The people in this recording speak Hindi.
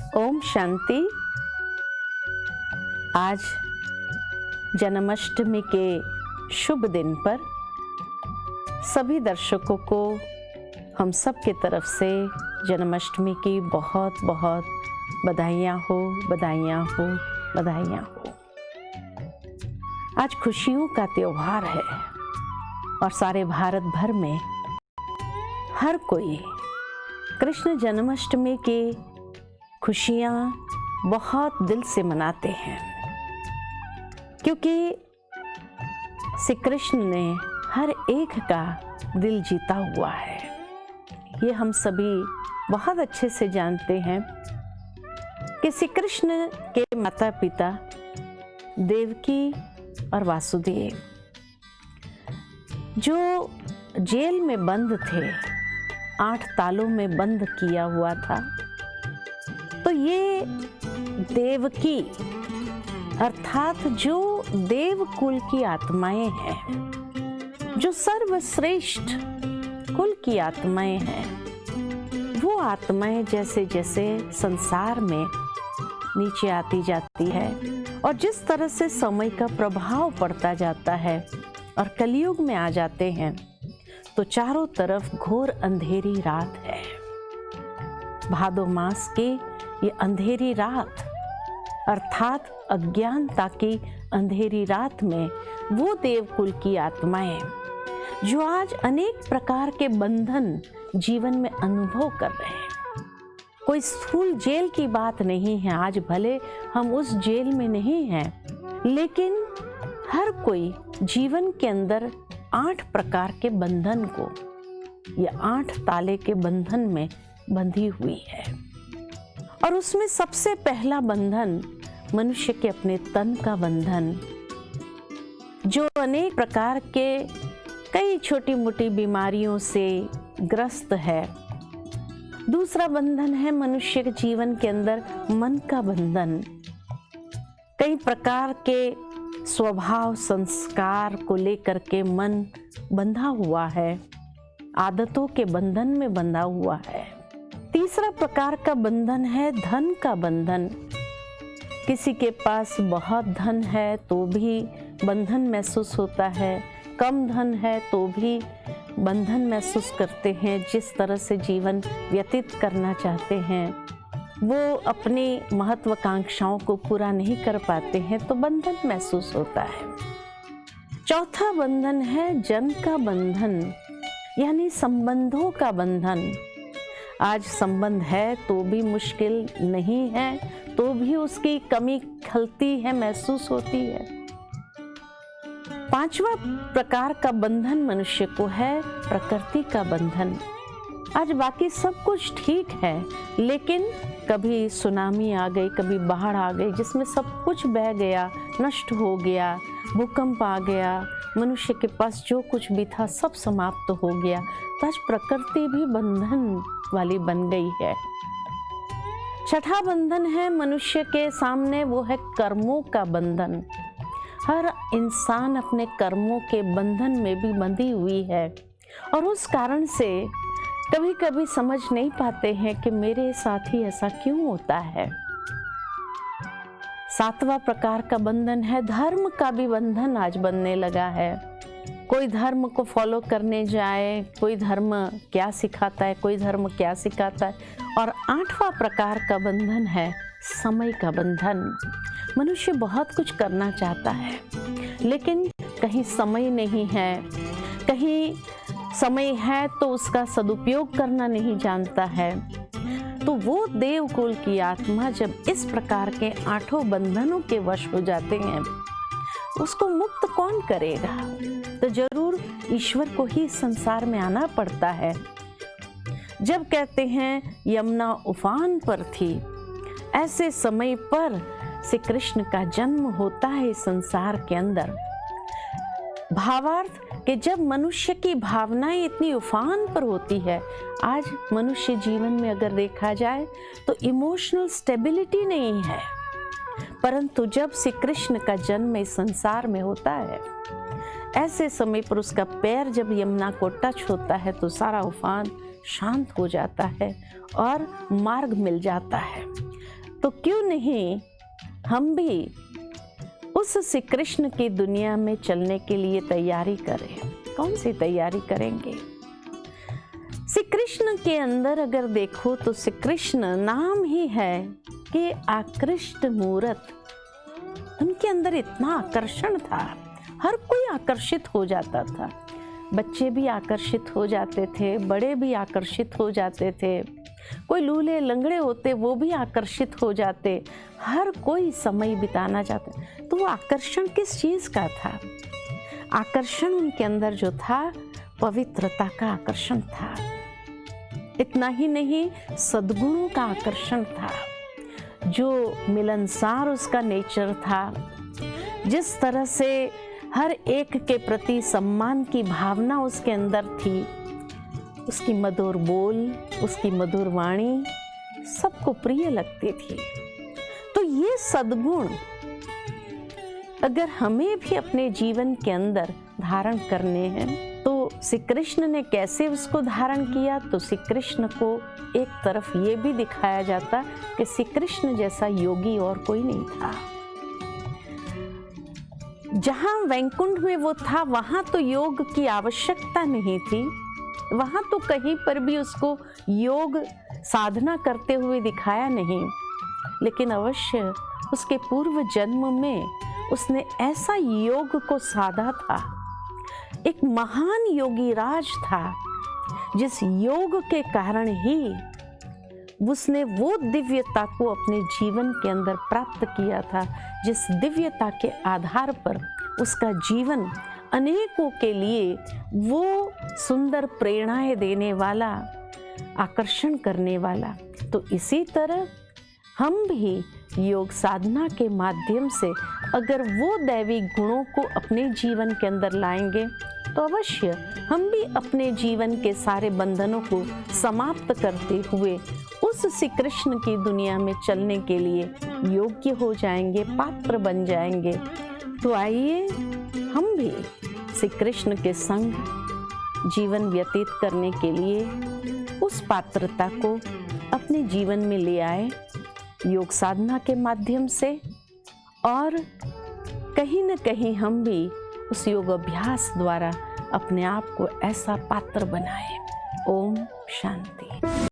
ओम शांति। आज जन्माष्टमी के शुभ दिन पर सभी दर्शकों को हम सब की तरफ से जन्माष्टमी की बहुत बहुत बधाइयाँ हो, बधाइयाँ हो, बधाइयाँ हो। आज खुशियों का त्योहार है और सारे भारत भर में हर कोई कृष्ण जन्माष्टमी की खुशियाँ बहुत दिल से मनाते हैं, क्योंकि श्री कृष्ण ने हर एक का दिल जीता हुआ है। ये हम सभी बहुत अच्छे से जानते हैं कि श्री कृष्ण के माता पिता देवकी और वासुदेव जो जेल में बंद थे, 8 तालों में बंद किया हुआ था, तो ये देवकी अर्थात जो देव कुल की आत्माएं हैं, जो सर्वश्रेष्ठ कुल की आत्माएं हैं, वो आत्माएं जैसे जैसे संसार में नीचे आती जाती है और जिस तरह से समय का प्रभाव पड़ता जाता है और कलयुग में आ जाते हैं, तो चारों तरफ घोर अंधेरी रात है। भादो मास की ये अंधेरी रात अर्थात अज्ञानता की अंधेरी रात में वो देवकुल की आत्माएं जो आज अनेक प्रकार के बंधन जीवन में अनुभव कर रहे हैं। कोई स्थूल जेल की बात नहीं है, आज भले हम उस जेल में नहीं हैं, लेकिन हर कोई जीवन के अंदर 8 प्रकार के बंधन को या 8 ताले के बंधन में बंधी हुई है। और उसमें सबसे पहला बंधन मनुष्य के अपने तन का बंधन, जो अनेक प्रकार के कई छोटी मोटी बीमारियों से ग्रस्त है। दूसरा बंधन है मनुष्य के जीवन के अंदर मन का बंधन, कई प्रकार के स्वभाव संस्कार को लेकर के मन बंधा हुआ है, आदतों के बंधन में बंधा हुआ है। तीसरा प्रकार का बंधन है धन का बंधन। किसी के पास बहुत धन है तो भी बंधन महसूस होता है, कम धन है तो भी बंधन महसूस करते हैं। जिस तरह से जीवन व्यतीत करना चाहते हैं वो अपनी महत्वाकांक्षाओं को पूरा नहीं कर पाते हैं तो बंधन महसूस होता है। चौथा बंधन है जन का बंधन, यानी संबंधों का बंधन। आज संबंध है तो भी मुश्किल, नहीं है तो भी उसकी कमी खलती है, महसूस होती है। पांचवा प्रकार का बंधन मनुष्य को है प्रकृति का बंधन। आज बाकी सब कुछ ठीक है, लेकिन कभी सुनामी आ गई, कभी बाढ़ आ गई जिसमें सब कुछ बह गया, नष्ट हो गया, भूकंप आ गया, मनुष्य के पास जो कुछ भी था सब समाप्त हो गया। तो आज प्रकृति भी बंधन वाली बन गई है। छठा बंधन है मनुष्य के सामने, वो है कर्मों का बंधन। हर इंसान अपने कर्मों के बंधन में भी बंधी हुई है और उस कारण से कभी कभी समझ नहीं पाते हैं कि मेरे साथ ही ऐसा क्यों होता है। सातवां प्रकार का बंधन है धर्म का भी बंधन आज बनने लगा है। कोई धर्म को फॉलो करने जाए, कोई धर्म क्या सिखाता है, कोई धर्म क्या सिखाता है। और 8वां प्रकार का बंधन है समय का बंधन। मनुष्य बहुत कुछ करना चाहता है, लेकिन कहीं समय नहीं है, कहीं समय है तो उसका सदुपयोग करना नहीं जानता है। तो वो देवकुल की आत्मा जब इस प्रकार के 8 बंधनों के वश हो जाते हैं, उसको मुक्त कौन करेगा? तो जरूर ईश्वर को ही संसार में आना पड़ता है। जब कहते हैं यमुना उफान पर थी, ऐसे समय पर श्री कृष्ण का जन्म होता है इस संसार के अंदर। भावार्थ कि जब मनुष्य की भावनाएं इतनी उफान पर होती है, आज मनुष्य जीवन में अगर देखा जाए तो इमोशनल स्टेबिलिटी नहीं है, परंतु जब श्री कृष्ण का जन्म इस संसार में होता है, ऐसे समय पर उसका पैर जब यमुना को टच होता है तो सारा उफान शांत हो जाता है और मार्ग मिल जाता है। तो क्यों नहीं हम भी उस श्री कृष्ण की दुनिया में चलने के लिए तैयारी करें। कौन सी तैयारी करेंगे? श्री कृष्ण के अंदर अगर देखो तो श्री कृष्ण नाम ही है कि आकृष्ट मूरत। उनके अंदर इतना आकर्षण था, हर कोई आकर्षित हो जाता था। बच्चे भी आकर्षित हो जाते थे, बड़े भी आकर्षित हो जाते थे, कोई लूले लंगड़े होते वो भी आकर्षित हो जाते, हर कोई समय बिताना चाहते। तो वो आकर्षण किस चीज़ का था? आकर्षण उनके अंदर जो था पवित्रता का आकर्षण था। इतना ही नहीं, सद्गुणों का आकर्षण था, जो मिलनसार उसका नेचर था। जिस तरह से हर एक के प्रति सम्मान की भावना उसके अंदर थी, उसकी मधुर बोल, उसकी मधुर वाणी सबको प्रिय लगती थी। तो ये सद्गुण अगर हमें भी अपने जीवन के अंदर धारण करने हैं तो श्री कृष्ण ने कैसे उसको धारण किया? तो श्री कृष्ण को एक तरफ ये भी दिखाया जाता कि श्री कृष्ण जैसा योगी और कोई नहीं था। जहाँ वैकुंठ में वो था वहाँ तो योग की आवश्यकता नहीं थी, वहाँ तो कहीं पर भी उसको योग साधना करते हुए दिखाया नहीं, लेकिन अवश्य उसके पूर्व जन्म में उसने ऐसा योग को साधा था। एक महान योगी राज था, जिस योग के कारण ही उसने वो दिव्यता को अपने जीवन के अंदर प्राप्त किया था, जिस दिव्यता के आधार पर उसका जीवन अनेकों के लिए वो सुंदर प्रेरणाएं देने वाला, आकर्षण करने वाला। तो इसी तरह हम भी योग साधना के माध्यम से अगर वो दैवी गुणों को अपने जीवन के अंदर लाएंगे तो अवश्य हम भी अपने जीवन के सारे बंधनों को समाप्त करते हुए उस श्री कृष्ण की दुनिया में चलने के लिए योग्य हो जाएंगे, पात्र बन जाएंगे। तो आइए हम भी श्री कृष्ण के संग जीवन व्यतीत करने के लिए उस पात्रता को अपने जीवन में ले आए योग साधना के माध्यम से, और कहीं न कहीं हम भी उस योग अभ्यास द्वारा अपने आप को ऐसा पात्र बनाए। ओम शांति।